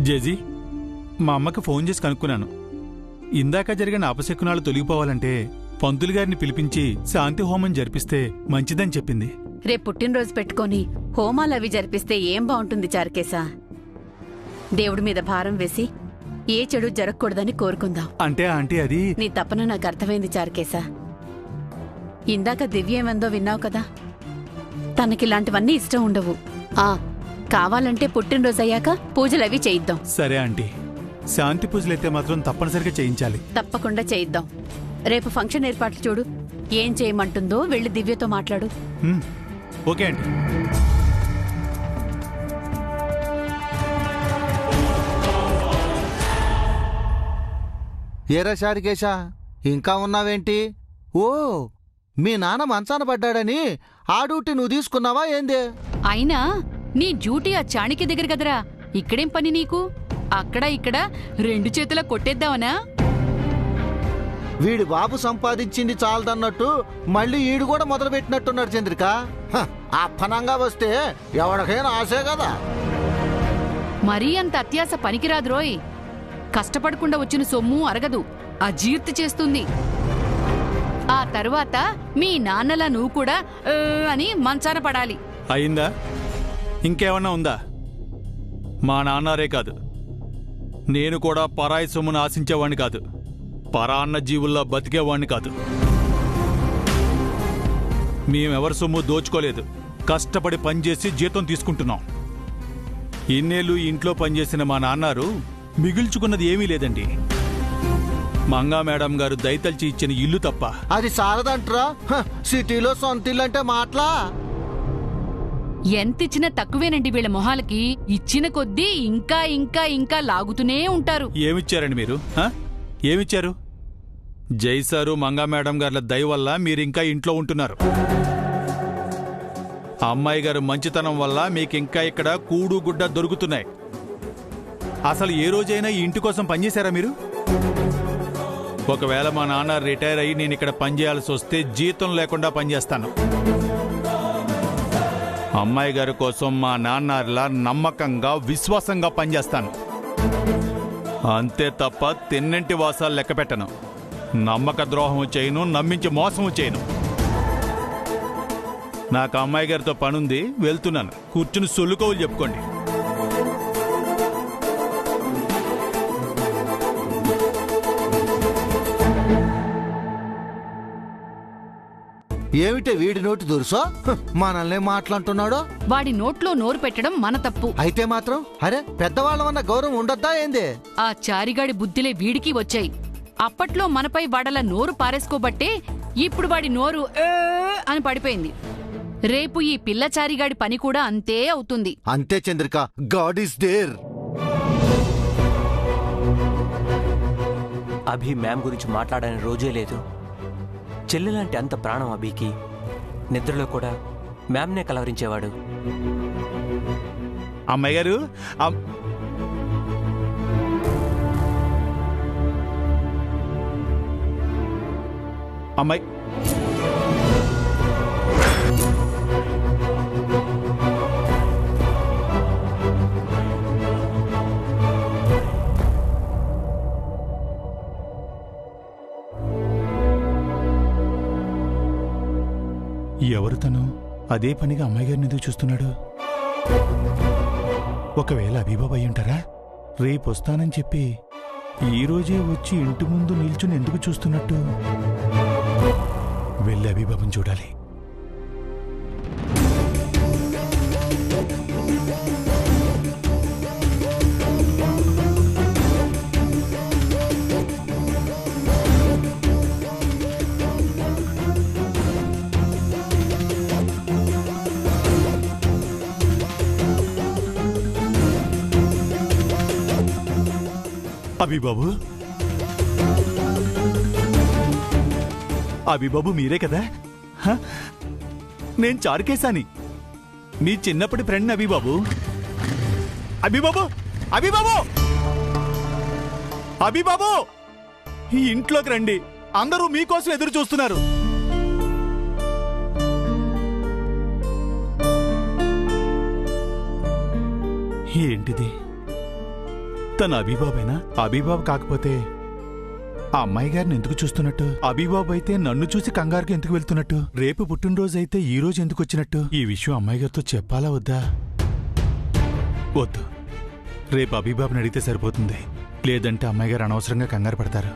JG, మా అమ్మకి phone చేసి కనుక్కున్నాను. ఇందాక జరిగిన అపశకునాలు తొలగిపోవాలంటే పంతులు గారిని పిలిపించి శాంతి హోమం జరిపిస్తే మంచిదని చెప్పింది. రేపు పుట్టినరోజు పెట్టుకొని హోమాలవి జరిపిస్తే ఏం బావుంటుంది చారుకేశా. దేవుడి మీద భారం వేసి ఏ చెడు జరగకూడదని కోరుకుందాం. అంటే ఆంటీ, అది నీ తపన నాకు అర్థమైంది చారుకేశా. ఇందాక దివ్య ఏమందో విన్నావు కదా, తనకిలాంటివన్నీ ఇష్టం ఉండవు. కావాలంటే పుట్టినరోజు అయ్యాక పూజలవి చేయిద్దాం. సరే ఆంటీ, శాంతి పూజలైతే మాత్రం తప్పనిసరిగా చేయించాలి. తప్పకుండా చేయిద్దాం. రేపు ఫంక్షన్ ఏర్పాట్లు చూడు. ఏం చేయమంటుందో వెళ్ళి దివ్యతో మాట్లాడు. Okay aunty. ఏరా చారుకేశా, ఇంకా ఉన్నావేంటి? ఓ, మీ నాన్న మంచాన పడ్డాడని ఆ డ్యూటీ నువ్వు తీసుకున్నావా ఏందే? అయినా నీ డ్యూటీ ఆ చాణిక్య దగ్గర కదరా, ఇక్కడేం పని నీకు? అక్కడ ఇక్కడ 2 చేతుల కొట్టేద్దావనా? వీడి బాబు సంపాదించింది చాలదన్నట్టు మళ్ళీ ఈడు కూడా మొదలుపెట్టినట్టున్నాడు చంద్రిక. అప్పనంగా వస్తే ఎవరికైనా ఆశే కదా. మరీ అంత అత్యాశ పనికిరాదు రోయ్. కష్టపడకుండా వచ్చిన సొమ్ము అరగదు, అజీర్తి చేస్తుంది. ఆ తరువాత మీ నాన్నలా నువ్వు కూడా అని మంచాన పడాలి. అయిందా? ఇంకేమన్నా ఉందా? మా నాన్నారే కాదు, నేను కూడా పరాయి సొమ్మును ఆశించేవాణ్ణి కాదు, పరాన్న జీవుల్లా బతికేవాణ్ణి కాదు. మేమెవరి సొమ్ము దోచుకోలేదు, కష్టపడి పనిచేసి జీతం తీసుకుంటున్నాం. ఇన్నేళ్ళు ఇంట్లో పనిచేసిన మా నాన్నారు మిగుల్చుకున్నది ఏమీ లేదండి. మంగా మేడం గారు దయతల్చి ఇచ్చిన ఇల్లు తప్ప. అది సారదంట్రా, సిటీలో సొంత ఇల్లు అంటే మాటలా? ఎంతిచ్చినా తక్కువేనండి వీళ్ళ మొహాలకి. ఇచ్చిన కొద్దీ ఇంకా ఇంకా ఇంకా లాగుతూనే ఉంటారు. ఏమిచ్చారండి మీరు? ఏమిచ్చారు? జైసారు మంగా మేడం గార్ల దయ వల్ల మీరింకా ఇంట్లో ఉంటున్నారు. అమ్మాయి గారు మంచితనం వల్ల మీకింకా ఇక్కడ కూడు గుడ్డ దొరుకుతున్నాయి. అసలు ఏ రోజైనా ఈ ఇంటి కోసం పనిచేశారా మీరు? ఒకవేళ మా నాన్న రిటైర్ అయ్యి నేను ఇక్కడ పనిచేయాల్సి వస్తే జీతం లేకుండా పనిచేస్తాను. అమ్మాయి గారి కోసం మా నాన్నలా నమ్మకంగా విశ్వాసంగా పనిచేస్తాను. అంతే తప్ప తిన్నింటి వాసాలు లెక్క పెట్టను. నమ్మక ద్రోహం చేయను, నమ్మించి మోసం చేయను. నాకు అమ్మాయి గారితో పనుంది, వెళ్తున్నాను. కూర్చుని సొల్లుకోవులు చెప్పుకోండి. ఏమిటే వీడి నోటి దురుసో మనల్ని మాట్లాడుతున్నాడు? వాడి నోట్లో నోరు పెట్టడం మన తప్పు. అయితే మాత్రం అరే పెద్దవాళ్ళమన్న గౌరవం ఉండద్దా ఏంది? ఆ చారిగాడి బుద్ధిలే వీడికి వచ్చాయి. అప్పట్లో మనపై వాడల నోరు పారేసుకోబట్టే ఇప్పుడు వాడి నోరు అని పడిపోయింది. రేపు ఈ పిల్ల చారిగాడి పని కూడా అంతే అవుతుంది. అంతే Chandrika, God is there. Abhi ma'am గురించి మాట్లాడని రోజే లేదు. చెల్లెలాంటి అంత ప్రాణం అభికి. నిద్రలో కూడా మ్యామ్నే కలవరించేవాడు. అమ్మాయి గారు, అమ్మాయి ఎవరు తను? అదే పనిగా అమ్మాయి గారిని ఎందుకు చూస్తున్నాడు? ఒకవేళ అభిబాబు అయ్యుంటారా? రేపు వస్తానని చెప్పి ఈరోజే వచ్చి ఇంటి ముందు నిల్చుని ఎందుకు చూస్తున్నట్టు? వెళ్ళి అభిబాబుని చూడాలి. అభిబాబు, అభిబాబు మీరే కదా? నేను చారుకేశాని, మీ చిన్నప్పటి ఫ్రెండ్ అభిబాబు. అభిబాబు, అభిబాబు, అభిబాబు, ఈ ఇంట్లోకి రండి. అందరూ మీకోసం ఎదురు చూస్తున్నారు. ఏంటిది? తన అభిబాబేనా? అభిబాబు కాకపోతే ఆ అమ్మాయి గారిని ఎందుకు చూస్తున్నట్టు? అభిబాబు అయితే నన్ను చూసి కంగారుకి ఎందుకు వెళ్తున్నట్టు? రేపు పుట్టినరోజు అయితే ఈ రోజు ఎందుకు వచ్చినట్టు? ఈ విషయం అమ్మాయి గారితో చెప్పాలా వద్దా? వద్దు, రేపు అభిబాబుని అడిగితే సరిపోతుంది. లేదంటే అమ్మాయి గారు అనవసరంగా కంగారు పడతారు.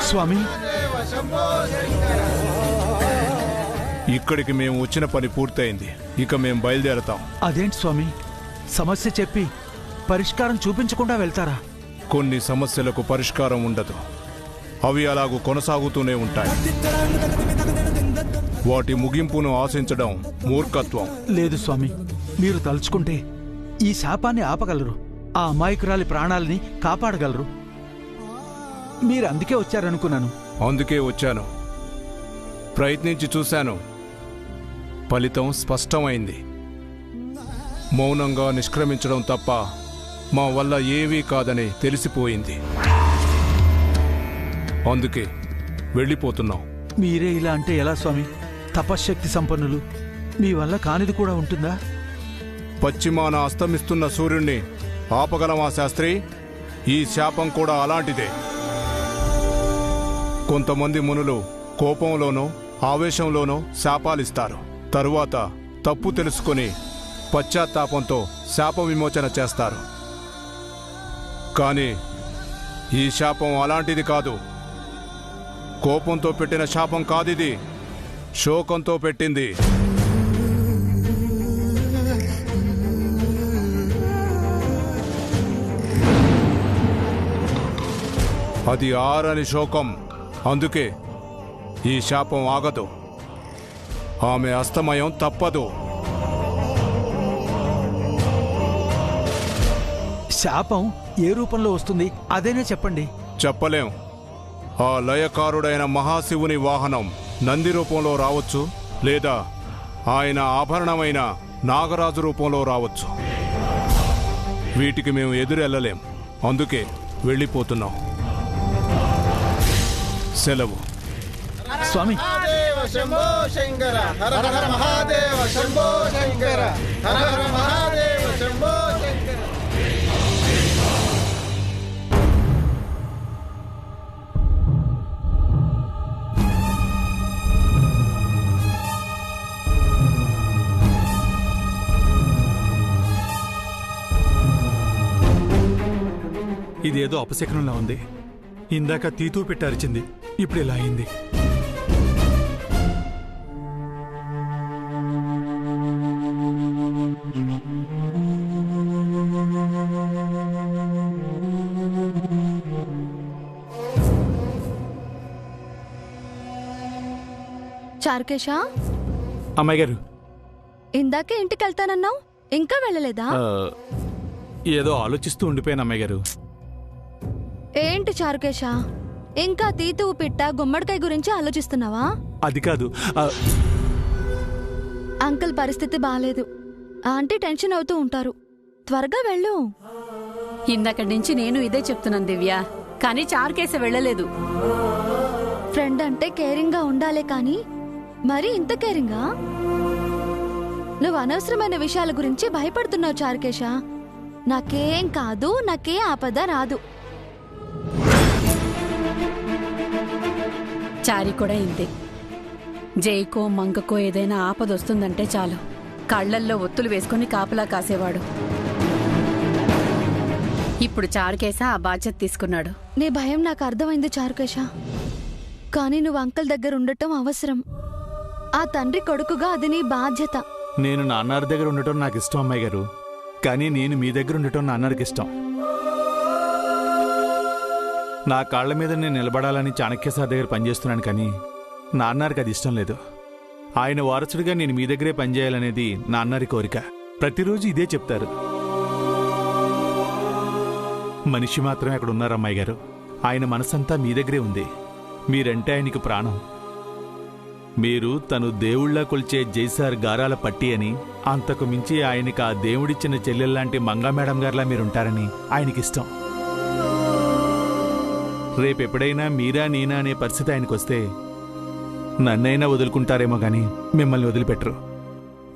స్వామి, ఇక్కడికి మేము వచ్చిన పని పూర్తయింది. ఇక మేము బయలుదేరతాం. అదేంటి స్వామి, సమస్య చెప్పి పరిష్కారం చూపించకుండా వెళ్తారా? కొన్ని సమస్యలకు పరిష్కారం ఉండదు, అవి అలాగూ కొనసాగుతూనే ఉంటాయి. వాటి ముగింపును ఆశించడం మూర్ఖత్వం. లేదు స్వామి, మీరు తలుచుకుంటే ఈ శాపాన్ని ఆపగలరు, ఆ అమాయకురాలి ప్రాణాలని కాపాడగలరు. మీరు అందుకే వచ్చారనుకున్నాను. అందుకే వచ్చాను. ప్రయత్నించి చూశాను. ఫలితం స్పష్టమైంది. మౌనంగా నిష్క్రమించడం తప్ప మా వల్ల ఏమీ కాదని తెలిసిపోయింది. అందుకే వెళ్ళిపోతున్నాం. మీరే ఇలా అంటే ఎలా స్వామి? తపశ్శక్తి సంపన్నులు, మీ వల్ల కానిది కూడా ఉంటుందా? పశ్చిమాన అస్తమిస్తున్న సూర్యుణ్ణి ఆపగలమా శాస్త్రి? ఈ శాపం కూడా అలాంటిదే. కొంతమంది మునులు కోపంలోనో ఆవేశంలోనో శాపాలిస్తారు. తరువాత తప్పు తెలుసుకుని పశ్చాత్తాపంతో శాప విమోచన చేస్తారు. కానీ ఈ శాపం అలాంటిది కాదు. కోపంతో పెట్టిన శాపం కాదిది, శోకంతో పెట్టింది. అది ఆరని శోకం. అందుకే ఈ శాపం ఆగదు. ఆమె అస్తమయం తప్పదు. శాపం ఏ రూపంలో వస్తుంది అదేనే చెప్పండి. చెప్పలేం. ఆ లయకారుడైన మహాశివుని వాహనం నంది రూపంలో రావచ్చు, లేదా ఆయన ఆభరణమైన నాగరాజు రూపంలో రావచ్చు. వీటికి మేము ఎదురెళ్ళలేం. అందుకే వెళ్ళిపోతున్నాం. సెలవు. స్వామి, శంభో శంకర హర హర మహాదేవ శంభో శంకర హర హర మహాదేవ శంభో శంకర. ఇదేదో అపశకనంలా ఉంది. ఇందాక తీతూ పెట్టి అరిచింది, ఇప్పుడు ఇలా అయింది. చారుకేశా, అమ్మాయి గారు, ఇందాకే ఇంటికెళ్తానన్నావు, ఇంకా వెళ్ళలేదా? ఏదో ఆలోచిస్తూ ఉండిపోయాను అమ్మాయి గారు. ఏంటి చారుకేశా, ఇంకా తీతువు పిట్ట గుమ్మడికాయ గురించి ఆలోచిస్తున్నావా? అది కాదు. అంకుల్ పరిస్థితి బాలేదు, ఆంటీ టెన్షన్ అవుతూ ఉంటారు. త్వరగా వెళ్ళు. ఇందక్కడి నుంచి నేను ఇదే చెప్తున్నాను దివ్య, కానీ చారుకేశ వెళ్ళలేదు. ఫ్రెండ్ అంటే కేరింగ్ గా ఉండాలే కానీ మరి ఇంత కేరింగా? నువ్వు అనవసరమైన విషయాల గురించి భయపడుతున్నావు చారుకేశా. నాకేం కాదు, నాకే ఆపద రాదు. చారి కూడా ఇంతే. జైకో మంకకో ఏదైనా ఆపదొస్తుందంటే చాలు కళ్లల్లో ఒత్తులు వేసుకుని కాపలా కాసేవాడు. ఇప్పుడు చారుకేశ ఆ బాధ్యత తీసుకున్నాడు. నీ భయం నాకు అర్థమైంది చారుకేశ. కానీ నువ్వు అంకుల్ దగ్గర ఉండటం అవసరం. ఆ తండ్రి కొడుకుగా అది నీ బాధ్యత. నేను నాన్నగారి దగ్గర ఉండటం నాకు ఇష్టం అమ్మాయి గారు, కానీ నేను మీ దగ్గర ఉండటం నాన్నగారికి ఇష్టం. నా కాళ్ల మీద నేను నిలబడాలని చాణక్య సార్ దగ్గర పనిచేస్తున్నాను, కానీ నాన్నగారికి అది ఇష్టం లేదు. ఆయన వారసుడిగా నేను మీ దగ్గరే పనిచేయాలనేది నాన్నగారి కోరిక. ప్రతిరోజు ఇదే చెప్తారు. మనిషి మాత్రమే అక్కడ ఉన్నారు అమ్మాయి గారు. ఆయన మనసంతా మీ దగ్గరే ఉంది. మీరంటే ఆయనకి ప్రాణం. మీరు తను దేవుళ్లా కొల్చే జైసార్ గారాల పట్టి అని, అంతకు మించి ఆయనకి ఆ దేవుడిచ్చిన చెల్లెల్లాంటి మంగా మేడం గారిలా మీరుంటారని ఆయనకిష్టం. రేపెప్పుడైనా మీరా నేనా అనే పరిస్థితి ఆయనకొస్తే నన్నైనా వదులుకుంటారేమో గాని మిమ్మల్ని వదిలిపెట్టరు.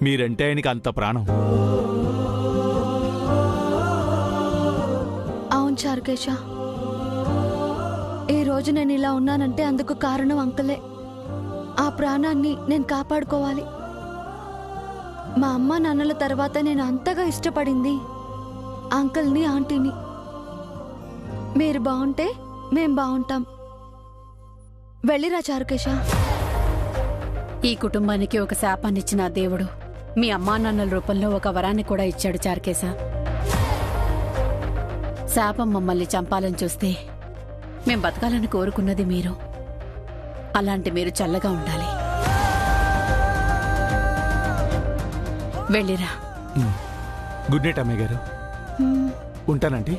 మీరంటే ఆయనకి అంత ప్రాణం. అవును చారుకేశ, ఈ రోజు నేను ఇలా ఉన్నానంటే అందుకు కారణం అంకులే. ఆ ప్రాణాన్ని నేను కాపాడుకోవాలి. మా అమ్మ నాన్నల తర్వాత నేను అంతగా ఇష్టపడింది అంకుల్ని, ఆంటీని. మీరు బాగుంటే మేం బాగుంటాం. వెళ్ళిరా చారుకేశ. ఈ కుటుంబానికి ఒక శాపాన్నిచ్చిన ఆ దేవుడు మీ అమ్మా నాన్నల రూపంలో ఒక వరాన్ని కూడా ఇచ్చాడు చారుకేశ. శాపం మమ్మల్ని చంపాలని చూస్తే మేం బతకాలని కోరుకున్నది మీరు. అలాంటి మీరు చల్లగా ఉండాలి. వెళ్ళిరా. గుడ్ నైట్ అమ్మాయి గారు. ఉంటానండి.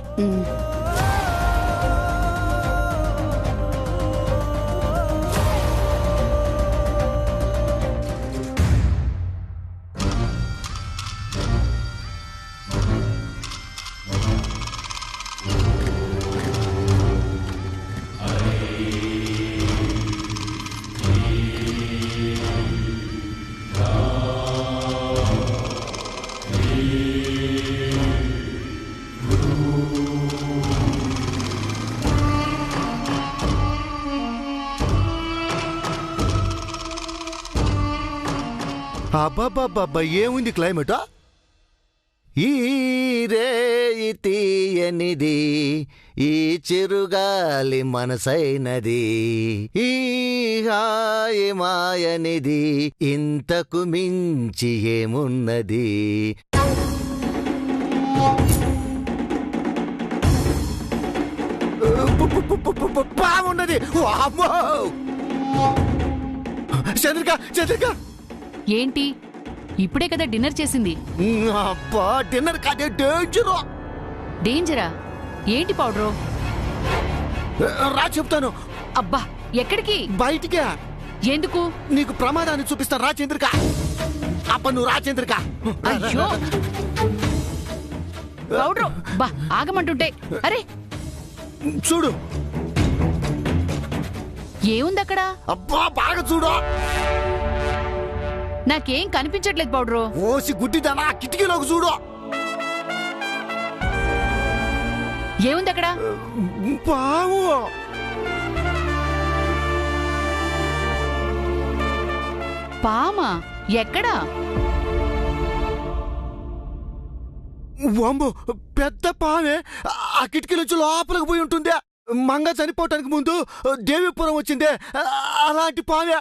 అబ్బాబ్బాబ్బా, ఏముంది క్లైమేట్! ఈ రేయి తీయనిది, ఈ చిరుగాలి మనసైనది, ఈ హాయి మాయనిది, ఇంతకు మించి ఏమున్నది? బాగున్నది. చంద్రిక, చంద్రిక, ఏంటి ఇప్పుడే కదా డిన్నర్ చేసింది? అబ్బా, డిన్నర్ కాదే, డేంజరు. డేంజరా? ఏంటి పౌడరు? రా చెప్తాను. అబ్బా, ఎక్కడికి? బయటికే. ఎందుకు? నీకు ప్రమాదాన్ని చూపిస్తాను. రా చంద్రిక. అప్ప నువ్వు రా చంద్రిక. అయ్యో పౌడరు, బా ఆగమంటుంటే. అరే చూడు. ఏముంది అక్కడ? అబ్బా, బాగా చూడు. నాకేం కనిపించట్లేదు పౌడరు. ఓసి గుడ్డిదానా, కిటికీలోకి చూడు. ఏముంది అక్కడ? పాము. పామా? ఎక్కడా? వామ్మో, పెద్ద పామే. ఆ కిటికీలోంచి లోపలికి పోయి ఉంటుంది. మంగ చనిపోవటానికి ముందు దేవీపురం వచ్చిందే, అలాంటి పామే.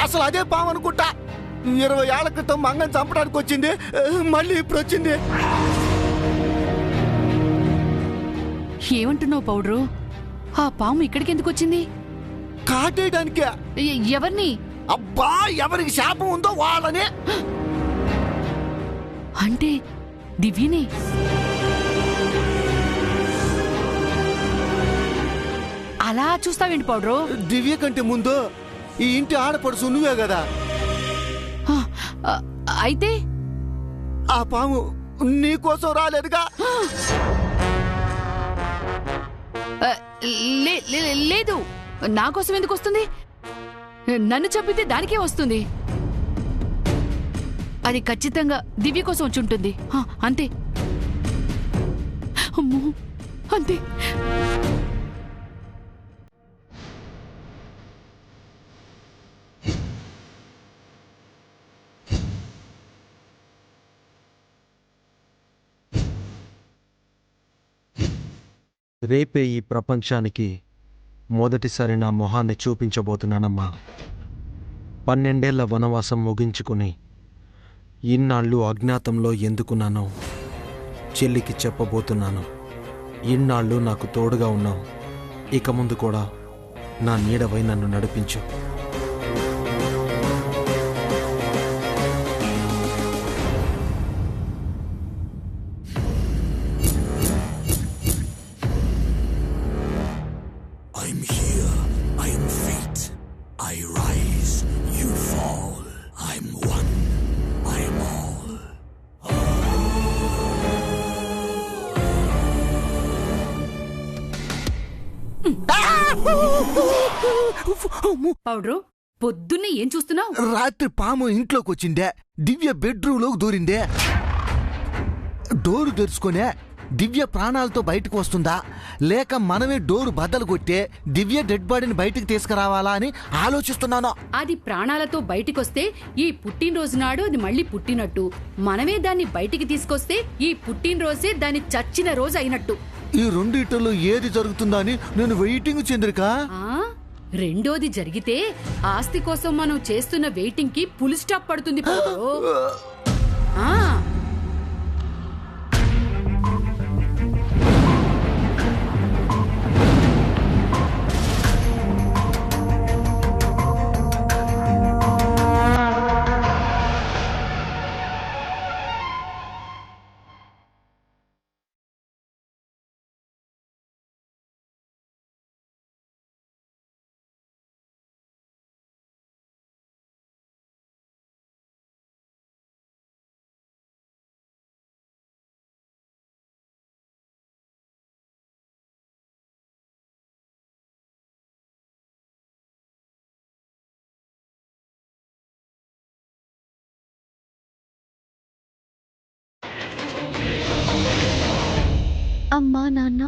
అసలు అదే పాము అనుకుంటా. 20 ఏళ్ల క్రితం మంగని చంపడానికి వచ్చింది, మళ్ళీ ఇప్పుడు వచ్చింది. ఏమంటున్నావు పౌడరు? ఆ పాము ఇక్కడికి ఎందుకు వచ్చింది? కాటేయడానికే. ఎవరిని? అబ్బా, ఎవరికి శాపం ఉందో వాళ్ళని. అంటే దివ్యని. అలా చూస్తావేంటి పౌడరు? దివ్య కంటే ముందు ఈ ఇంటి ఆడపడుచు నువ్వే కదా. అయితే ఆ పాము నీకోసం రాలేదుగా. లేదు, నా కోసం ఎందుకు వస్తుంది? నన్ను చంపితే దానికే వస్తుంది. అది ఖచ్చితంగా దివ్య కోసం వచ్చి ఉంటుంది. అంతే. అమ్మో, అంతే. రేపే ఈ ప్రపంచానికి మొదటిసారి నా మొహాన్ని చూపించబోతున్నానమ్మా. 12 ఏళ్ల వనవాసం ముగించుకుని ఇన్నాళ్ళు అజ్ఞాతంలో ఎందుకున్నానో చెల్లికి చెప్పబోతున్నాను. ఇన్నాళ్ళు నాకు తోడుగా ఉన్నావు, ఇక ముందు కూడా నా నీడవై నన్ను నడిపించు. పౌడ్రు, పొద్దున్నే ఏం చూస్తున్నావు? రాత్రి పాము ఇంట్లోకి వచ్చిందే, దివ్య బెడ్రూమ్లోకి దూరిందే. డోరు తెరుచుకునే దివ్య ప్రాణాలతో బయటకు వస్తుందా, లేక మనమే డోరు బద్దలు కొట్టే దివ్య డెడ్ బాడీని బయటకు తీసుకురావాలా అని ఆలోచిస్తున్నాను. అది ప్రాణాలతో బయటికొస్తే ఈ పుట్టినరోజు నాడు అది మళ్ళీ పుట్టినట్టు, మనమే దాన్ని బయటికి తీసుకొస్తే ఈ పుట్టినరోజే దాని చచ్చిన రోజు అయినట్టు. ఈ రెండిటిలో ఏది జరుగుతుందా అని నేను వెయిటింగ్ చంద్రిక. రెండోది జరిగితే ఆస్తి కోసం మనం చేస్తున్న వెయిటింగ్ కి ఫుల్ స్టాప్ పడుతుంది. అమ్మా నాన్న,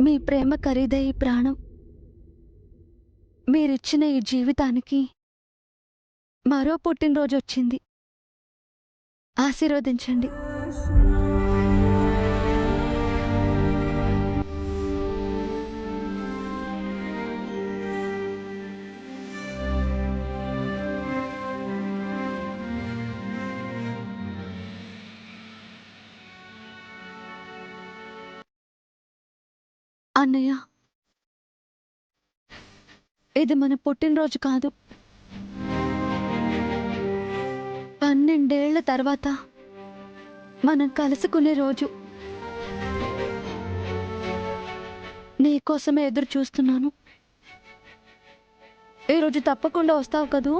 మీ ప్రేమ ఖరీదే ఈ ప్రాణం. మీరిచ్చిన ఈ జీవితానికి మరో పుట్టినరోజు వచ్చింది. ఆశీర్వదించండి. అన్నయ్య, ఇది మన పుట్టినరోజు కాదు. 12 ఏళ్ల తర్వాత మనం కలుసుకునే రోజు. నీకోసమే ఎదురు చూస్తున్నాను. ఈరోజు తప్పకుండా వస్తావు కదూ?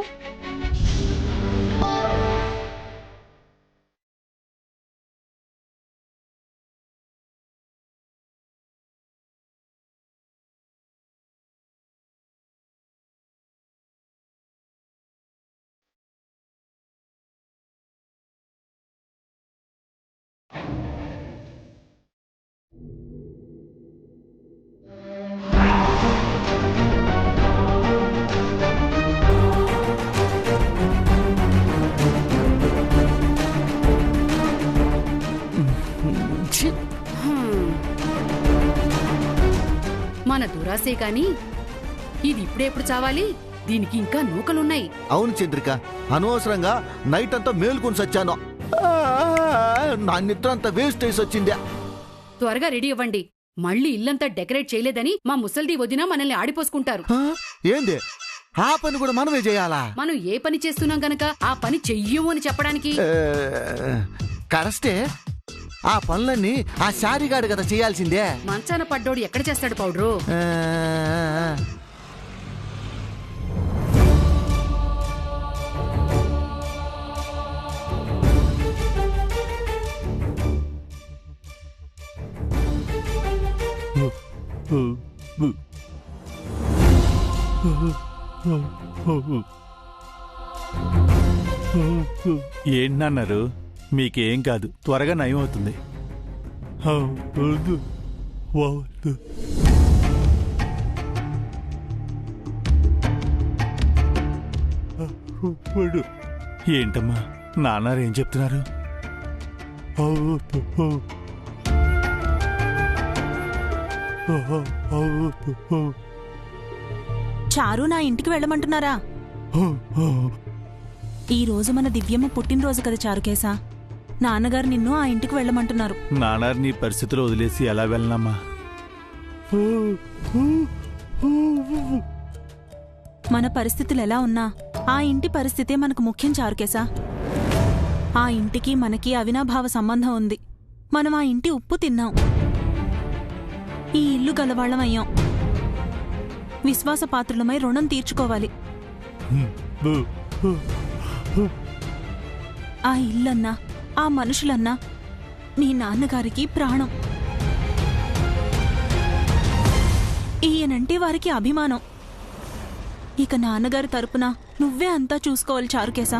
మన దురాసే కాని ఇది ఇప్పుడెప్పుడు చావాలి? దీనికి ఇంకా నూకలున్నాయి. అవును చంద్రిక, అనవసరంగా నైట్ అంతా మేలుకొని సచ్చాను. నా నిద్ర అంతా వేస్ట్ చేసి వచ్చిందే. త్వరగా రెడీ అవ్వండి. మళ్ళీ ఇల్లంతా డెకరేట్ చేయలేదని మా ముసల్ది వదినా మనల్ని ఆడిపోసుకుంటారు. ఏంది, ఆ పని కూడా మనమే చేయాలా? మనం ఏ పని చేస్తున్నాం గనక ఆ పని చెయ్యము అని చెప్పడానికి. కరెస్టే, ఆ పనులన్నీ ఆ శారీగాడు కదా చేయాల్సిందే. మంచాన పడ్డోడు ఎక్కడ చేస్తాడు పౌడ్రు? ఏంటన్నారు? మీకేం కాదు, త్వరగా నయం అవుతుంది. ఏంటమ్మా నాన్నారు, ఏం చెప్తున్నారు? చారు నా ఇంటికి వెళ్ళమంటున్నారా? ఈ రోజు మన దివ్యమ్మ పుట్టినరోజు కదా చారుకేశా. నాన్నగారు నిన్ను ఆ ఇంటికి వెళ్ళమంటున్నారు. నాన్నారు నీ పరిస్థితిలో వదిలేసి ఎలా వెళ్ళనమ్మా? మన పరిస్థితులు ఎలా ఉన్నా ఆ ఇంటి పరిస్థితే మనకు ముఖ్యం చారుకేశా. ఆ ఇంటికి మనకి అవినాభావ సంబంధం ఉంది. మనం ఆ ఇంటి ఉప్పు తిన్నాం. ఈ ఇల్లు గలవాళ్లం అయ్యాం. విశ్వాసపాత్రులమై రుణం తీర్చుకోవాలి. ఆ ఇల్లన్నా ఆ మనుషులన్నా మీ నాన్నగారికి ప్రాణం. ఈయనంటే వారికి అభిమానం. ఇక నాన్నగారి తరపున నువ్వే అంతా చూసుకోవాలి చారుకేశా.